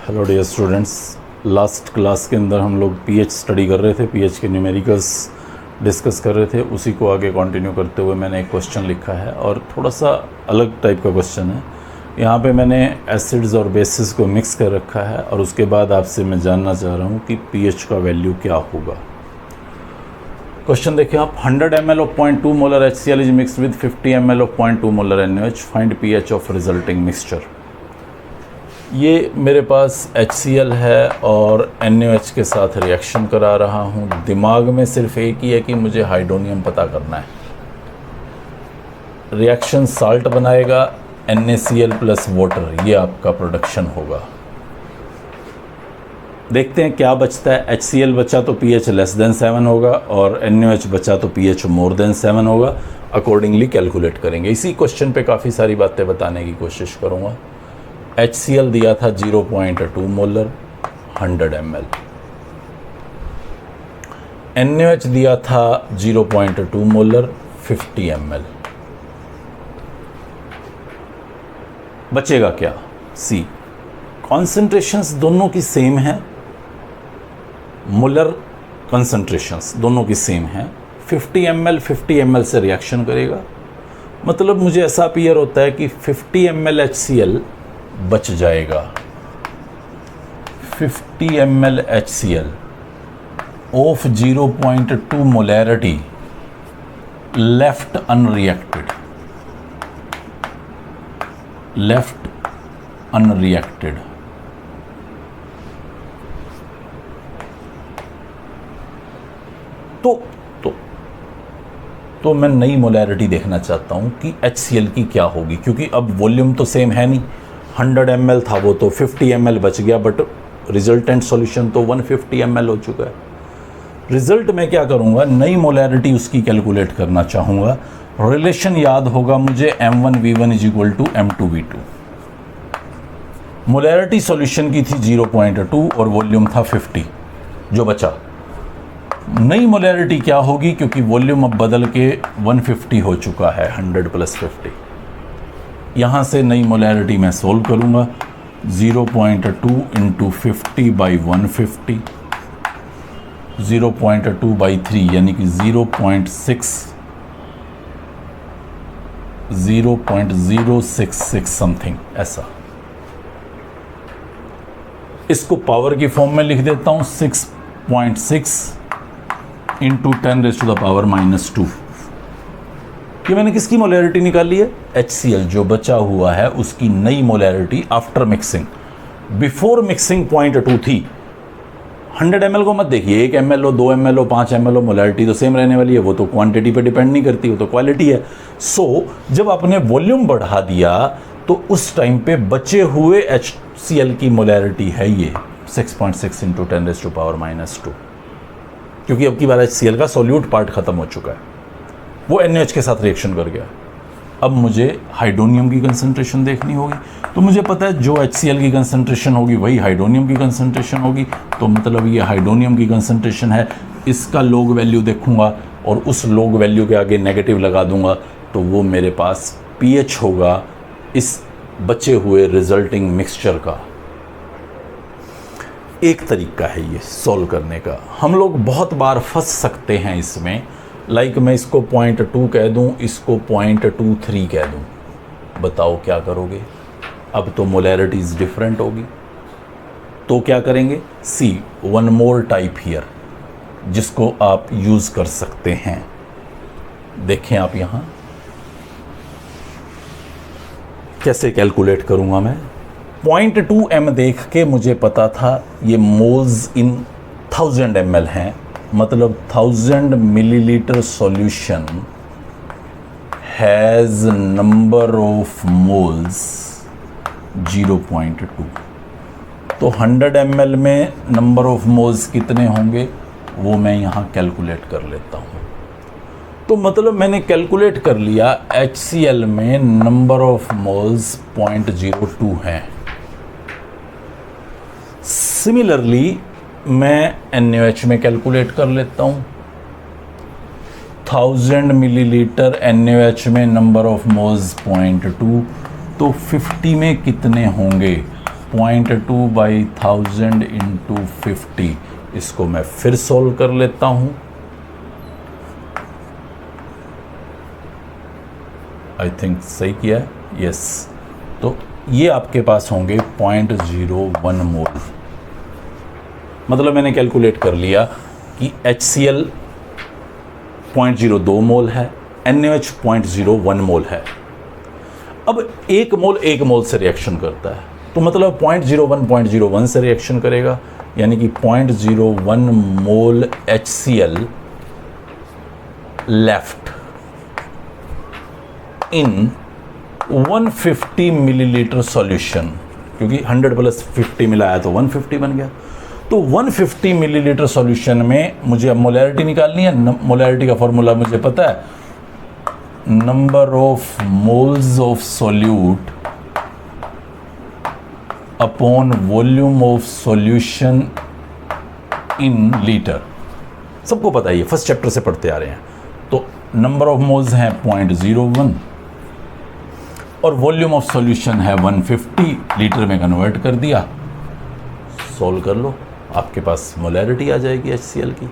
Hello dear students, last class के अंदर हम लोग पीएच स्टडी कर रहे थे, पीएच के न्यूमेरिकल्स डिस्कस कर रहे थे। उसी को आगे कंटिन्यू करते हुए मैंने एक क्वेश्चन लिखा है और थोड़ा सा अलग टाइप का क्वेश्चन है। यहाँ पे मैंने एसिड्स और बेसिस को मिक्स कर रखा है और उसके बाद आपसे मैं जानना चाह रहा हूँ कि पीएच का वैल्यू क्या होगा। क्वेश्चन देखिए आप, 100 ml of 0.2 molar HCl is mixed with 50 ml of 0.2 molar NaOH, find pH of resulting mixture। ये मेरे पास HCl है और NaOH के साथ रिएक्शन करा रहा हूँ। दिमाग में सिर्फ एक ही है कि मुझे हाइड्रोनियम पता करना है। रिएक्शन साल्ट बनाएगा, NaCl प्लस वाटर, ये आपका प्रोडक्शन होगा। देखते हैं क्या बचता है। HCl बचा तो pH लेस देन 7 होगा और NaOH बचा तो pH मोर देन 7 होगा। अकॉर्डिंगली कैलकुलेट करेंगे। इसी क्वेश्चन पे काफ़ी सारी बातें बताने की कोशिश करूँगा। HCl दिया था 0.2 मोलर 100 ml, NaOH दिया था 0.2 मोलर 50 ml। बचेगा क्या? सी, कॉन्सेंट्रेशंस दोनों की सेम है, मोलर कॉन्सेंट्रेशंस दोनों की सेम है। 50 ml से रिएक्शन करेगा, मतलब मुझे ऐसा अपीयर होता है कि 50 ml HCl बच जाएगा। 50 ml HCl of 0.2 molarity left unreacted, तो मैं नई मोलैरिटी देखना चाहता हूं कि HCl की क्या होगी, क्योंकि अब वॉल्यूम तो सेम है नहीं। 100 ml था वो तो 50 ml बच गया, बट रिजल्टेंट सॉल्यूशन तो 150 ml हो चुका है। रिजल्ट में क्या करूंगा, नई मोलैरिटी उसकी कैलकुलेट करना चाहूंगा। रिलेशन याद होगा मुझे, M1V1 is equal to M2V2। Molarity solution की थी 0.2 और वॉल्यूम था 50 जो बचा। नई मोलैरिटी क्या होगी, क्योंकि वॉल्यूम अब बदल के 150 हो चुका है, 100 प्लस 50। यहाँ से नई मोलैरिटी मैं सोल्व करूँगा। 0.2 इंटू 50 बाई 150, 0.2 बाई 3 यानी कि 0.066 समथिंग ऐसा। इसको पावर की फॉर्म में लिख देता हूँ, 6.6 इंटू 10⁻⁻²। ये मैंने किसकी मोलैरिटी निकाली है? HCl जो बचा हुआ है उसकी नई molarity after mixing. Before mixing 0.2 थी। 100 ml को मत देखिए, 1 ml हो, 2 ml हो, 5 ml हो, मोलैरिटी तो सेम रहने वाली है। वो तो क्वांटिटी पे डिपेंड नहीं करती, वो तो क्वालिटी है। सो जब आपने वॉल्यूम बढ़ा दिया तो उस टाइम पे बचे हुए HCl की मोलैरिटी है ये 6.6 इंटू 10⁻⁻², क्योंकि अब की बार HCl का सोल्यूट पार्ट खत्म हो चुका है, वो NaOH के साथ रिएक्शन कर गया। अब मुझे हाइड्रोनियम की कंसंट्रेशन देखनी होगी, तो मुझे पता है जो HCl की कंसंट्रेशन होगी वही हाइड्रोनियम की कंसंट्रेशन होगी। तो मतलब ये हाइड्रोनियम की कंसंट्रेशन है, इसका लॉग वैल्यू देखूंगा और उस लॉग वैल्यू के आगे नेगेटिव लगा दूंगा, तो वो मेरे पास pH होगा इस बचे हुए रिजल्टिंग मिक्सचर का। एक तरीका है ये सॉल्व करने का। हम लोग बहुत बार फंस सकते हैं इसमें। लाइक मैं इसको 0.2 कह दूं, इसको 0.23 कह दूं, बताओ क्या करोगे? अब तो मोलैरिटीज डिफरेंट होगी, तो क्या करेंगे? सी, वन मोर टाइप हियर जिसको आप यूज कर सकते हैं। देखें आप यहां कैसे कैलकुलेट करूंगा मैं। 0.2 m देख के मुझे पता था ये मोल्स इन 1000 ml हैं, मतलब 1000 millilitre solution has number of moles 0.2। तो 100 ml में नंबर ऑफ मोल्स कितने होंगे वो मैं यहाँ कैलकुलेट कर लेता हूँ। तो मतलब मैंने कैलकुलेट कर लिया, HCl में नंबर ऑफ मोल्स 0.02 हैं। सिमिलरली मैं NaOH में कैलकुलेट कर लेता हूँ। 1000 मिलीलीटर NaOH में नंबर ऑफ मोल्स 0.2, तो 50 में कितने होंगे? 0.2 बाई 1000 इंटू 50, इसको मैं फिर सॉल्व कर लेता हूं। आई थिंक सही किया है, यस। तो ये आपके पास होंगे 0.01 मोल। मतलब मैंने कैलकुलेट कर लिया कि HCl 0.02 मोल है, NaOH 0.01 मोल है। अब एक मोल से रिएक्शन करता है, तो मतलब 0.01 से रिएक्शन करेगा, यानी कि 0.01 मोल HCl left in 150 millilitre solution, क्योंकि 100 प्लस 50 मिलाया तो 150 बन गया। तो 150 मिलीलीटर सॉल्यूशन में मुझे अब मोलैरिटी निकालनी है। मोलैरिटी का फॉर्मूला मुझे पता है, number of moles of solute upon volume of solution in litre. सबको पता ही है, फर्स्ट चैप्टर से पढ़ते आ रहे हैं। तो नंबर ऑफ मोल्स हैं 0.01 और वॉल्यूम ऑफ सॉल्यूशन है 150, लीटर में कन्वर्ट कर दिया, सॉल्व कर लो, आपके पास मोलैरिटी आ जाएगी HCl की।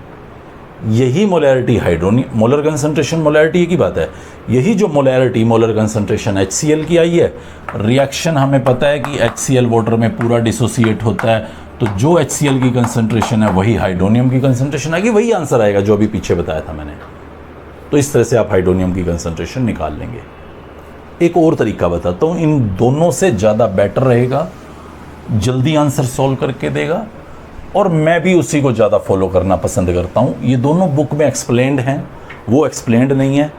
यही molarity hydronium, molar concentration molarity एक ही बात है। यही जो मोलैरिटी मोलर कंसंट्रेशन HCl की आई है, रिएक्शन हमें पता है कि HCl वाटर में पूरा डिसोसिएट होता है, तो जो HCl की कंसंट्रेशन है वही हाइड्रोनियम की कंसंट्रेशन आएगी, वही आंसर आएगा जो अभी पीछे बताया था मैंने। तो इस तरह से आप हाइड्रोनियम की कंसंट्रेशन निकाल लेंगे। एक और तरीका बताता हूँ, इन दोनों से ज़्यादा बेटर रहेगा, जल्दी आंसर सॉल्व करके देगा, और मैं भी उसी को ज़्यादा फॉलो करना पसंद करता हूँ। ये दोनों बुक में एक्सप्लेन्ड हैं, वो एक्सप्लेन्ड नहीं है,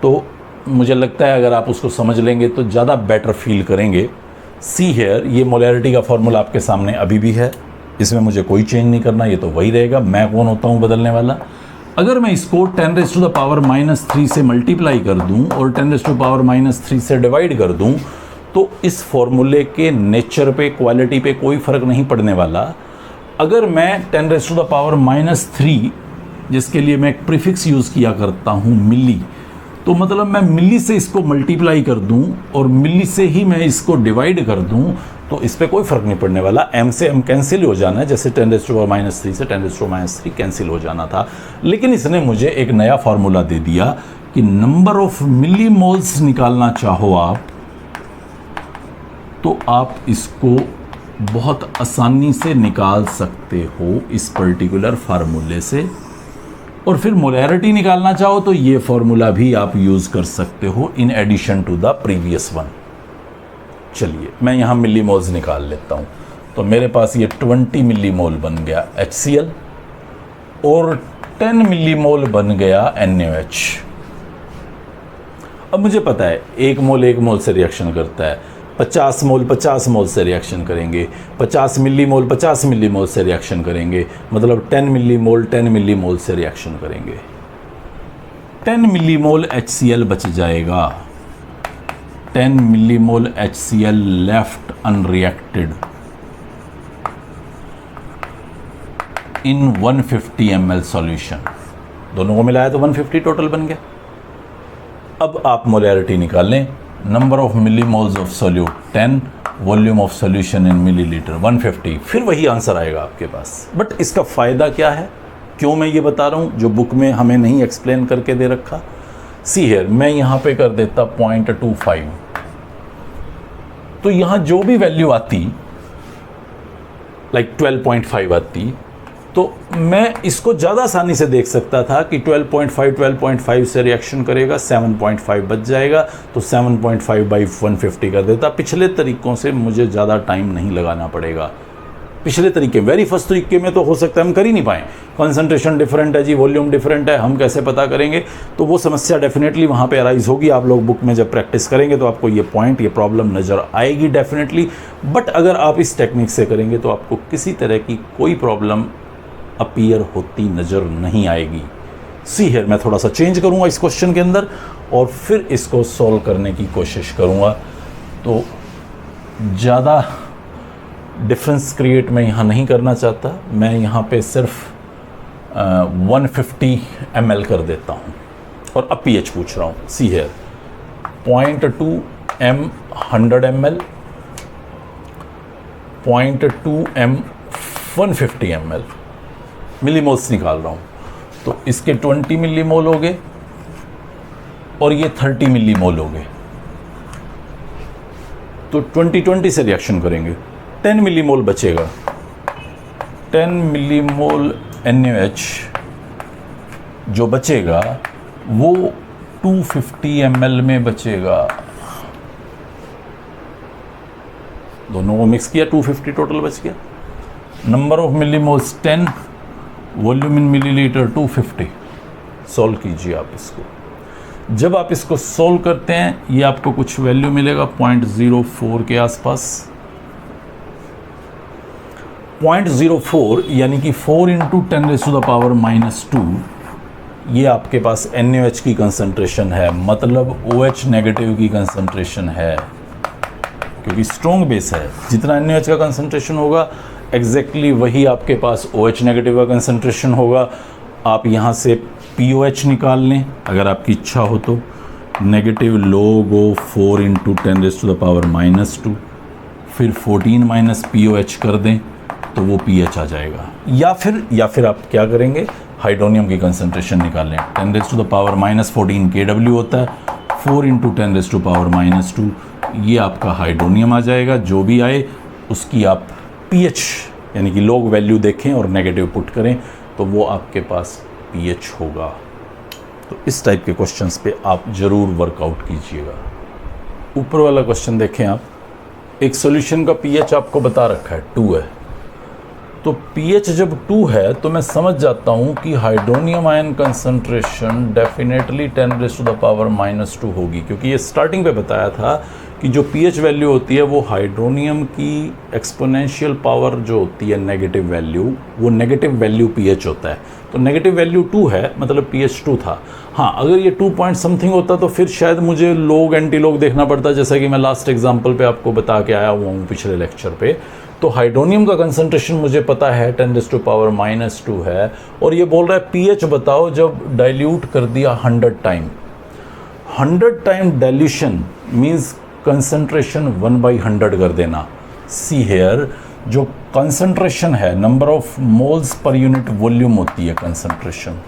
तो मुझे लगता है अगर आप उसको समझ लेंगे तो ज़्यादा बेटर फील करेंगे। सी हेयर, ये मोलैरिटी का फॉर्मूला आपके सामने अभी भी है, इसमें मुझे कोई चेंज नहीं करना, ये तो वही रहेगा। मैं कौन होता हूँ बदलने वाला? अगर मैं इसको 10⁻³ से मल्टीप्लाई कर दूं और 10⁻³ से डिवाइड कर दूं, तो इस फॉर्मूले के नेचर पे, क्वालिटी पे कोई फ़र्क नहीं पड़ने वाला। अगर मैं 10⁻³ जिसके लिए मैं एक प्रीफिक्स यूज़ किया करता हूँ मिली, तो मतलब मैं मिली से इसको मल्टीप्लाई कर दूं और मिली से ही मैं इसको डिवाइड कर दूं, तो इस पर कोई फ़र्क नहीं पड़ने वाला। m से m कैंसिल हो जाना है, जैसे 10⁻³ से 10⁻³ कैंसिल हो जाना था। लेकिन इसने मुझे एक नया फार्मूला दे दिया कि नंबर ऑफ मिली मोल्स निकालना चाहो आप, तो आप इसको बहुत आसानी से निकाल सकते हो इस पर्टिकुलर फार्मूले से। और फिर मोलैरिटी निकालना चाहो तो ये फॉर्मूला भी आप यूज़ कर सकते हो in addition to the previous one. चलिए मैं यहाँ मिली मोल्स निकाल लेता हूँ। तो मेरे पास ये 20 मिली मोल बन गया HCl और 10 मिली मोल बन गया NaOH। अब मुझे पता है 1 मोल से रिएक्शन करता है, 50 मोल से रिएक्शन करेंगे, 50 मिली मोल से रिएक्शन करेंगे, मतलब 10 मिली मोल से रिएक्शन करेंगे। 10 मिली मोल HCl बच जाएगा, 10 मिली मोल HCl लेफ्ट अनरिएक्टेड इन 150 ml सॉल्यूशन। दोनों को मिलाया तो 150 टोटल बन गया। अब आप मोलैरिटी निकाल लें, number of milli moles of solute 10, volume of solution in millilitre 150, फिर वही आंसर आएगा आपके पास। बट इसका फ़ायदा क्या है, क्यों मैं ये बता रहा हूँ जो बुक में हमें नहीं एक्सप्लेन करके दे रखा। सी हेयर, मैं यहाँ पे कर देता 0.25, तो यहाँ जो भी वैल्यू आती लाइक 12.5 आती, तो मैं इसको ज़्यादा आसानी से देख सकता था कि 12.5 से रिएक्शन करेगा, 7.5 बच जाएगा, तो 7.5 बाई 150 कर देता। पिछले तरीक़ों से मुझे ज़्यादा टाइम नहीं लगाना पड़ेगा। पिछले तरीके, वेरी फर्स्ट तरीके में तो हो सकता है हम कर ही नहीं पाएँ, कंसंट्रेशन डिफरेंट है जी, वॉल्यूम डिफरेंट है, हम कैसे पता करेंगे। तो वो समस्या डेफिनेटली वहाँ पे अराइज होगी। आप लोग बुक में जब प्रैक्टिस करेंगे तो आपको ये पॉइंट, ये प्रॉब्लम नज़र आएगी डेफिनेटली। बट अगर आप इस टेक्निक से करेंगे तो आपको किसी तरह की कोई प्रॉब्लम अपीयर होती नज़र नहीं आएगी। सी हियर, मैं थोड़ा सा चेंज करूँगा इस क्वेश्चन के अंदर और फिर इसको सॉल्व करने की कोशिश करूँगा। तो ज़्यादा डिफरेंस क्रिएट मैं यहाँ नहीं करना चाहता, मैं यहाँ पे सिर्फ 150 ml कर देता हूँ और अब pH पूछ रहा हूँ। See here, 0.2 m 100 ml 0.2 150 ml, millimoles निकाल रहा हूँ। तो इसके 20 मिलीमोल हो गए और ये 30 मिलीमोल हो गए। तो 20-20 से रिएक्शन करेंगे, 10 मिलीमोल बचेगा। 10 मिलीमोल NaOH जो बचेगा वो 250 ml में बचेगा। दोनों को मिक्स किया, 250 टोटल बच गया। Number of millimoles 10, volume in millilitre 250। Solve कीजिए आप इसको। जब आप इसको सॉल्व करते हैं ये आपको कुछ वैल्यू मिलेगा 0.04 के आसपास। 0.04 यानी कि 4 × 10⁻⁻², ये आपके पास NaOH की कंसंट्रेशन है, मतलब OH नेगेटिव की कंसंट्रेशन है, क्योंकि स्ट्रॉन्ग बेस है। जितना NaOH का कंसंट्रेशन होगा एग्जैक्टली वही आपके पास OH नेगेटिव का कंसंट्रेशन होगा। आप यहाँ से POH निकाल लें अगर आपकी इच्छा हो तो। नेगेटिव log of 4 × 10⁻⁻², फिर 14 माइनस POH कर दें तो वो pH आ जाएगा। या फिर आप क्या करेंगे, हाइड्रोनियम की कंसंट्रेशन निकाल लें। 10⁻⁻14 Kw होता है, 4 × 10⁻⁻2 ये आपका हाइड्रोनियम आ जाएगा। जो भी आए उसकी आप pH यानी कि log वैल्यू देखें और नेगेटिव पुट करें तो वो आपके पास pH होगा। तो इस टाइप के क्वेश्चंस पे आप ज़रूर वर्कआउट कीजिएगा। ऊपर वाला क्वेश्चन देखें आप, एक सॉल्यूशन का pH आपको बता रखा है 2 है। तो pH जब 2 है तो मैं समझ जाता हूँ कि हाइड्रोनियम आयन कंसंट्रेशन डेफिनेटली 10⁻⁻² होगी, क्योंकि ये स्टार्टिंग पे बताया था कि जो pH वैल्यू होती है वो हाइड्रोनियम की एक्सपोनेंशियल पावर जो होती है नेगेटिव वैल्यू, वो नेगेटिव वैल्यू pH होता है। तो नेगेटिव वैल्यू 2 है, मतलब pH 2 था। हाँ, अगर ये 2 पॉइंट समथिंग होता तो फिर शायद मुझे लोग एंटी लोग देखना पड़ता, जैसा कि मैं लास्ट एग्जाम्पल पे आपको बता के आया हुआ हूँ पिछले लेक्चर पे। तो हाइड्रोनियम का कंसंट्रेशन मुझे पता है 10⁻⁻² है, और ये बोल रहा है pH बताओ जब डाइल्यूट कर दिया 100 time. 100 time dilution means concentration 1/100 कर देना। सी हेयर जो कंसंट्रेशन है, number of moles per unit volume होती है कंसंट्रेशन।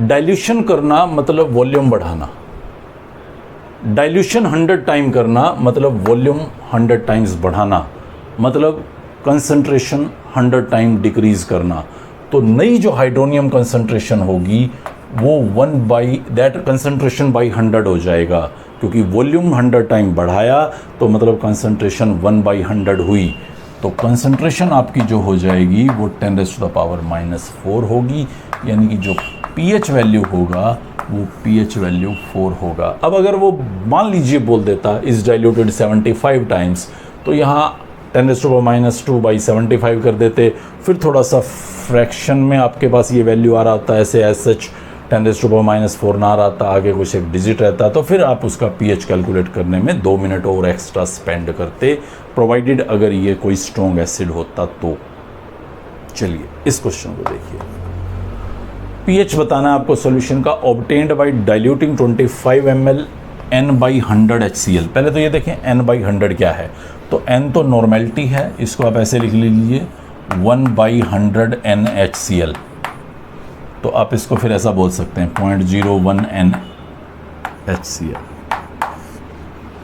डाइल्यूशन करना मतलब वॉल्यूम बढ़ाना, डाइल्यूशन 100 टाइम करना मतलब वॉल्यूम 100 टाइम्स बढ़ाना, मतलब कंसंट्रेशन 100 टाइम डिक्रीज करना। तो नई जो हाइड्रोनियम कंसंट्रेशन होगी वो 1/that कंसंट्रेशन बाई 100 हो जाएगा, क्योंकि वॉल्यूम 100 टाइम बढ़ाया तो मतलब कंसंट्रेशन 1/100 हुई। तो कंसंट्रेशन आपकी जो हो जाएगी वो 10⁻⁻4 होगी, यानी कि जो pH वैल्यू होगा वो pH वैल्यू 4 होगा। अब अगर वो मान लीजिए बोल देता इज डाइल्यूटेड 75 टाइम्स, तो यहाँ 10⁻⁻2/75 कर देते, फिर थोड़ा सा फ्रैक्शन में आपके पास ये वैल्यू आ रहा होता है, ऐसे एज सच 10⁻⁻4 ना रहा था, आगे कुछ एक डिजिट रहता, तो फिर आप उसका pH कैलकुलेट करने में 2 मिनट और एक्स्ट्रा स्पेंड करते, प्रोवाइडेड अगर ये कोई स्ट्रॉन्ग एसिड होता तो। चलिए इस क्वेश्चन को देखिए। pH बताना है आपको सॉल्यूशन का, obtained by diluting 25 ml N/100 HCl। पहले तो ये देखें N/100 क्या है, तो N तो नॉर्मेलिटी है, इसको आप ऐसे लिख लीजिए 1/100 NHCl। तो आप इसको फिर ऐसा बोल सकते हैं 0.01 NHCl।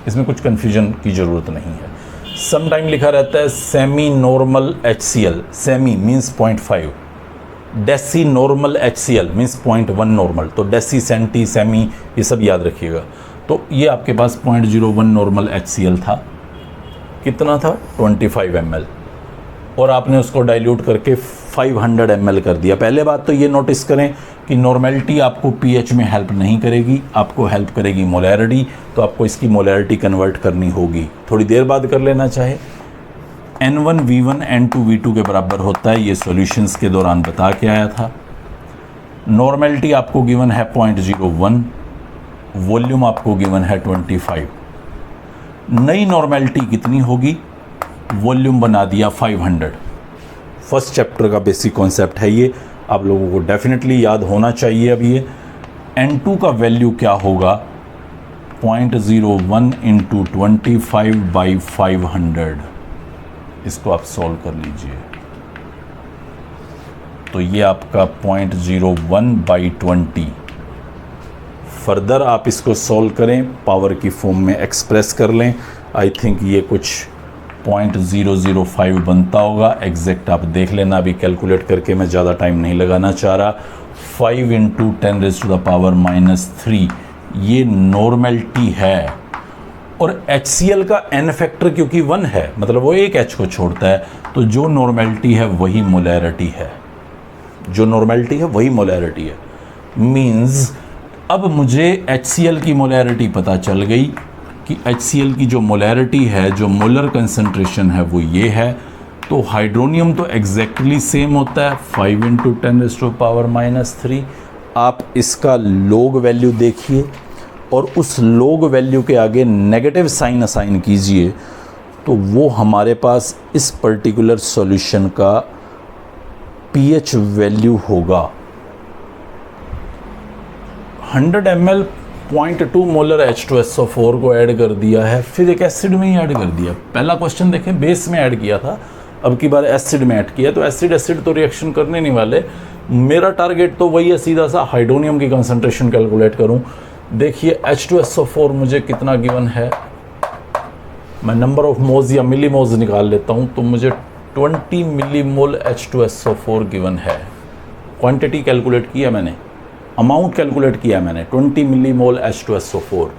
इसमें कुछ कन्फ्यूजन की ज़रूरत नहीं है। सम टाइम लिखा रहता है semi normal HCl, semi means 0.5, deci normal HCl means 0.1 normal. तो डेसी, सेंटी, सेमी ये सब याद रखिएगा। तो ये आपके पास 0.01 नॉर्मल HCl था। कितना था? 25 ml, और आपने उसको डाइल्यूट करके 500 ml कर दिया। पहले बात तो ये नोटिस करें कि नॉर्मेलिटी आपको pH में हेल्प नहीं करेगी, आपको हेल्प करेगी मोलैरिटी। तो आपको इसकी मोलैरिटी कन्वर्ट करनी होगी, थोड़ी देर बाद कर लेना चाहे। N1V1 N2V2 के बराबर होता है, ये सॉल्यूशंस के दौरान बता के आया था। नॉर्मेलिटी आपको गिवन है 0.01, वॉल्यूम आपको गिवन है 25। नई नॉर्मेलिटी कितनी होगी? वॉल्यूम बना दिया 500। फर्स्ट चैप्टर का बेसिक कॉन्सेप्ट है ये, आप लोगों को डेफिनेटली याद होना चाहिए। अब ये N2 का वैल्यू क्या होगा? 0.01 × 25/500। इसको आप सॉल्व कर लीजिए। तो ये आपका 0.01/20। फर्दर आप इसको सॉल्व करें, पावर की फॉर्म में एक्सप्रेस कर लें। आई थिंक ये कुछ 0.005 बनता होगा। एग्जैक्ट आप देख लेना, अभी कैलकुलेट करके मैं ज़्यादा टाइम नहीं लगाना चाह रहा। 5 × 10⁻³ ये नॉर्मेलिटी है। और HCl का n फैक्टर क्योंकि 1 है, मतलब वो एक H को छोड़ता है, तो जो नॉर्मेलिटी है वही मोलैरिटी है। जो नॉर्मेलिटी है वही मोलैरिटी है। मींस अब मुझे HCl की मोलैरिटी पता चल गई कि HCl की जो मोलैरिटी है, जो मोलर कंसंट्रेशन है, वो ये है। तो हाइड्रोनियम तो एग्जैक्टली सेम होता है, 5 × 10⁻³ आप इसका लॉग वैल्यू देखिए और उस लॉग वैल्यू के आगे नेगेटिव साइन असाइन कीजिए, तो वो हमारे पास इस पर्टिकुलर सॉल्यूशन का pH वैल्यू होगा। 100 ml 0.2 मोलर H2SO4 को ऐड कर दिया है, फिर एक एसिड में ही ऐड कर दिया। पहला क्वेश्चन देखें, बेस में ऐड किया था, अब की बार एसिड में ऐड किया, तो एसिड तो रिएक्शन करने नहीं वाले। मेरा टारगेट तो वही है, सीधा सा हाइड्रोनियम की कंसंट्रेशन कैलकुलेट करूं। देखिए H2SO4 मुझे कितना गिवन है, मैं नंबर ऑफ मोल्स या मिलीमोल्स निकाल लेता हूं, तो मुझे 20 मिलीमोल H2SO4 गिवन है। क्वांटिटी कैलकुलेट किया मैंने, अमाउंट कैलकुलेट किया मैंने, 20 मिलीमोल H2SO4।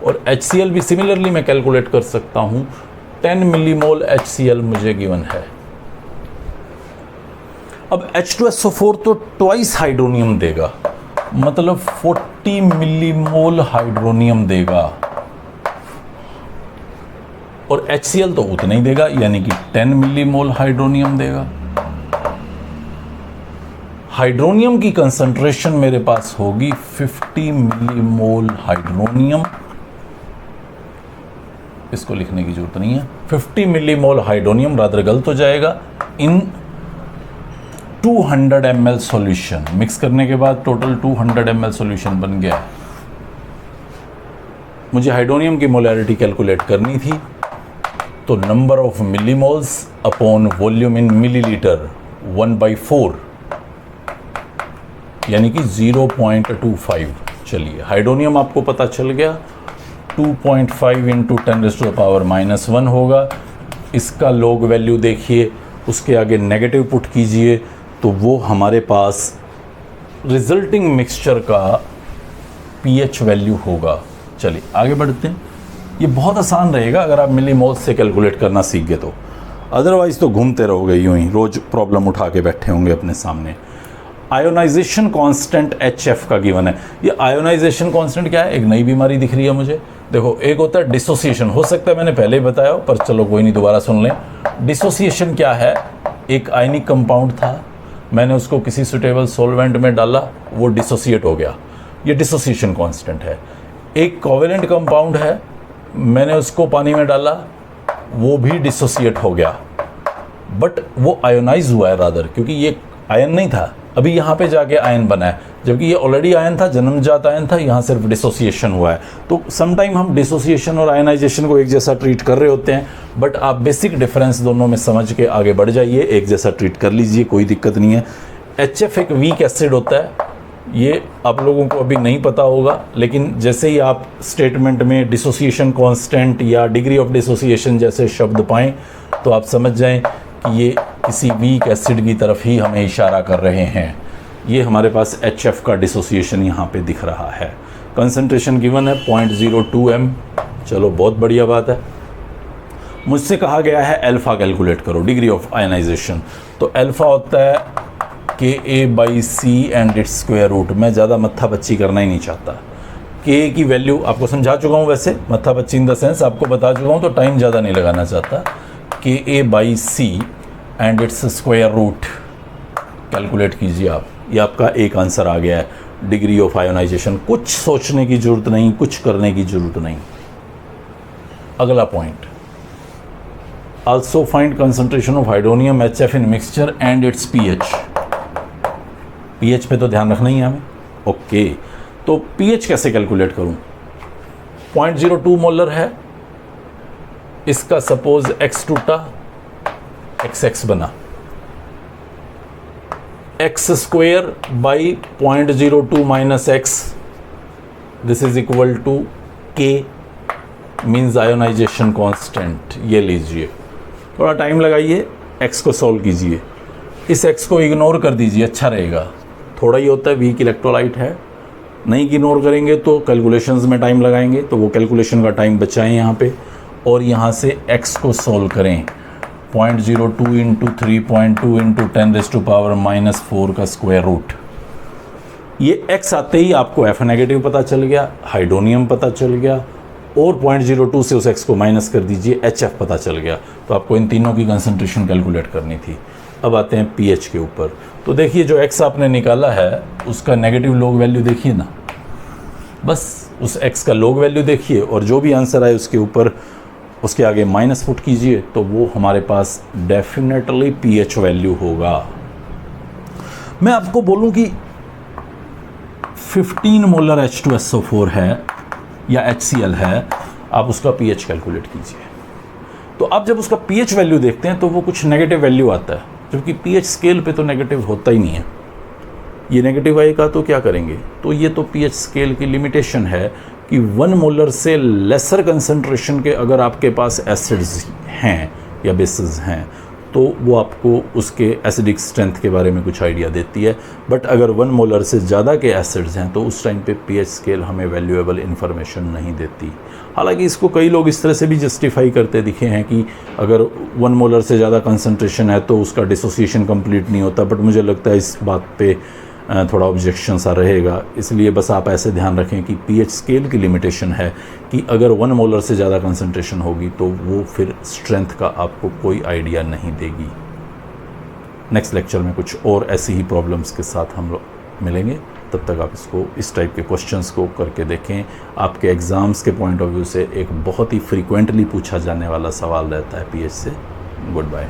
और HCl भी सिमिलरली मैं कैलकुलेट कर सकता हूं, 10 मिलीमोल HCl मुझे गिवन है। अब H2SO4 तो ट्वाइस हाइड्रोनियम देगा, मतलब 40 मिलीमोल हाइड्रोनियम देगा, और HCl तो उतना ही देगा, यानी कि 10 मिलीमोल हाइड्रोनियम देगा। हाइड्रोनियम की कंसंट्रेशन मेरे पास होगी 50 मिलीमोल हाइड्रोनियम, इसको लिखने की जरूरत नहीं है। 50 मिलीमोल हाइड्रोनियम रादर गलत हो जाएगा। इन 200 ml सॉल्यूशन मिक्स करने के बाद टोटल 200 ml सॉल्यूशन बन गया। मुझे हाइड्रोनियम की मोलैरिटी कैलकुलेट करनी थी, तो number of millimoles upon volume in millilitre 1/4, यानी कि 0.25। चलिए, हाइड्रोनियम आपको पता चल गया, 2.5 × 10⁻⁻1 होगा। इसका लॉग वैल्यू देखिए, उसके आगे नेगेटिव पुट कीजिए, तो वो हमारे पास रिजल्टिंग मिक्सचर का pH वैल्यू होगा। चलिए आगे बढ़ते हैं। ये बहुत आसान रहेगा अगर आप मिलीमोल्स से कैलकुलेट करना सीख गए तो, अदरवाइज तो घूमते रहोगे यूं ही, रोज प्रॉब्लम उठा के बैठे होंगे अपने सामने। आयोनाइजेशन कांस्टेंट HF का गिवन है। ये आयोनाइजेशन कांस्टेंट क्या है, एक नई बीमारी दिख रही है मुझे। देखो, एक होता है डिसोसिएशन, हो सकता है मैंने पहले ही बताया हो, पर चलो कोई नहीं, दोबारा सुन लें। डिसोसिएशन क्या है, एक आयनिक कंपाउंड था, मैंने उसको किसी सुटेबल सॉल्वेंट में डाला, वो डिसोसिएट हो गया, ये डिसोसिएशन कांस्टेंट है। एक कोवेलेंट कंपाउंड है, मैंने उसको पानी में डाला, वो भी डिसोसिएट हो गया, बट वो आयोनाइज हुआ है रादर, क्योंकि ये आयन नहीं था, अभी यहाँ पे जाके आयन बना है, जबकि ये ऑलरेडी आयन था, जन्मजात आयन था, यहाँ सिर्फ डिसोसिएशन हुआ है। तो समटाइम हम डिसोसिएशन और आयनाइजेशन को एक जैसा ट्रीट कर रहे होते हैं, बट आप बेसिक डिफरेंस दोनों में समझ के आगे बढ़ जाइए, एक जैसा ट्रीट कर लीजिए, कोई दिक्कत नहीं है। HF एक वीक एसिड होता है, ये आप लोगों को अभी नहीं पता होगा, लेकिन जैसे ही आप स्टेटमेंट में डिसोसिएशन कांस्टेंट या डिग्री ऑफ डिसोसिएशन जैसे शब्द पाएं, तो आप समझ जाएं कि ये किसी वीक एसिड की तरफ ही हमें इशारा कर रहे हैं। ये हमारे पास HF का डिसोसिएशन यहाँ पे दिख रहा है। कंसंट्रेशन गिवन है 0.02 m। चलो बहुत बढ़िया बात है। मुझसे कहा गया है अल्फ़ा कैलकुलेट करो, डिग्री ऑफ आयनाइजेशन। तो अल्फ़ा होता है Ka/C and its square root. मैं ज़्यादा मत्था बच्ची करना ही नहीं चाहता। Ka की वैल्यू आपको समझा चुका हूँ, वैसे मत्था बच्ची इन द सेंस आपको बता चुका हूँ, तो टाइम ज़्यादा नहीं लगाना चाहता। Ka/C and its square root calculate कीजिए आप, ये आपका एक आंसर आ गया है। डिग्री ऑफ आयोनाइजेशन, कुछ सोचने की जरूरत नहीं, कुछ करने की जरूरत नहीं। अगला point, also find concentration of hydronium HF in mixture and it's pH। pH पे तो ध्यान रखना ही है हमें। ओके, तो pH कैसे कैलकुलेट करूं? 0.02 मोलर है, इसका सपोज X2 टा, xx बना, x square by 0.02 minus x, this is equal to k, means ionisation constant. ये लीजिए, थोड़ा टाइम लगाइए, एक्स को सॉल्व कीजिए, इस एक्स को इग्नोर कर दीजिए, अच्छा रहेगा। थोड़ा ही होता है, वीक इलेक्ट्रोलाइट है, नहीं इग्नोर करेंगे तो कैलकुलेशंस में टाइम लगाएंगे, तो वो कैलकुलेशन का टाइम बचाएं यहाँ पे, और यहाँ से x को सॉल्व करें। 0.02 इंटू 3.2 इंटू 10⁻⁻⁴ का स्क्वायर रूट। ये x आते ही आपको F नेगेटिव पता चल गया, हाइड्रोनियम पता चल गया, और 0.02 से उस x को माइनस कर दीजिए, HF पता चल गया। तो आपको इन तीनों की कंसंट्रेशन कैलकुलेट करनी थी। अब आते हैं pH के ऊपर। तो देखिए जो x आपने निकाला है उसका नेगेटिव लॉग वैल्यू देखिए ना, बस उस x का लॉग वैल्यू देखिए, और जो भी आंसर आए उसके ऊपर उसके आगे माइनस पुट कीजिए, तो वो हमारे पास डेफिनेटली pH वैल्यू होगा। मैं आपको बोलूं कि 15 मोलर H2SO4 है या HCl है, आप उसका pH कैलकुलेट कीजिए। तो आप जब उसका pH वैल्यू देखते हैं तो वो कुछ नेगेटिव वैल्यू आता है, जबकि pH स्केल पे तो नेगेटिव होता ही नहीं है। ये नेगेटिव आएगा तो क्या करेंगे? तो ये तो pH स्केल की लिमिटेशन है कि 1 मोलर से लेसर कंसंट्रेशन के अगर आपके पास एसिड्स हैं या बेसिस हैं तो वो आपको उसके एसिडिक स्ट्रेंथ के बारे में कुछ आइडिया देती है। बट अगर 1 मोलर से ज़्यादा के एसिड्स हैं तो उस टाइम पे pH स्केल हमें वैल्यूएबल इन्फॉर्मेशन नहीं देती। हालांकि इसको कई लोग इस तरह से भी जस्टिफाई करते दिखे हैं कि अगर 1 मोलर से ज़्यादा कंसंट्रेशन है तो उसका डिसोसिएशन कंप्लीट नहीं होता, बट मुझे लगता है इस बात पे थोड़ा ऑब्जेक्शन सा रहेगा। इसलिए बस आप ऐसे ध्यान रखें कि pH स्केल की लिमिटेशन है कि अगर 1 मोलर से ज़्यादा कंसंट्रेशन होगी तो वो फिर स्ट्रेंथ का आपको कोई आइडिया नहीं देगी। नेक्स्ट लेक्चर में कुछ और ऐसी ही प्रॉब्लम्स के साथ हम लोग मिलेंगे, तब तक आप इसको इस टाइप के क्वेश्चंस को करके देखें। आपके एग्ज़ाम्स के पॉइंट ऑफ व्यू से एक बहुत ही फ्रीक्वेंटली पूछा जाने वाला सवाल रहता है pH से। Good bye.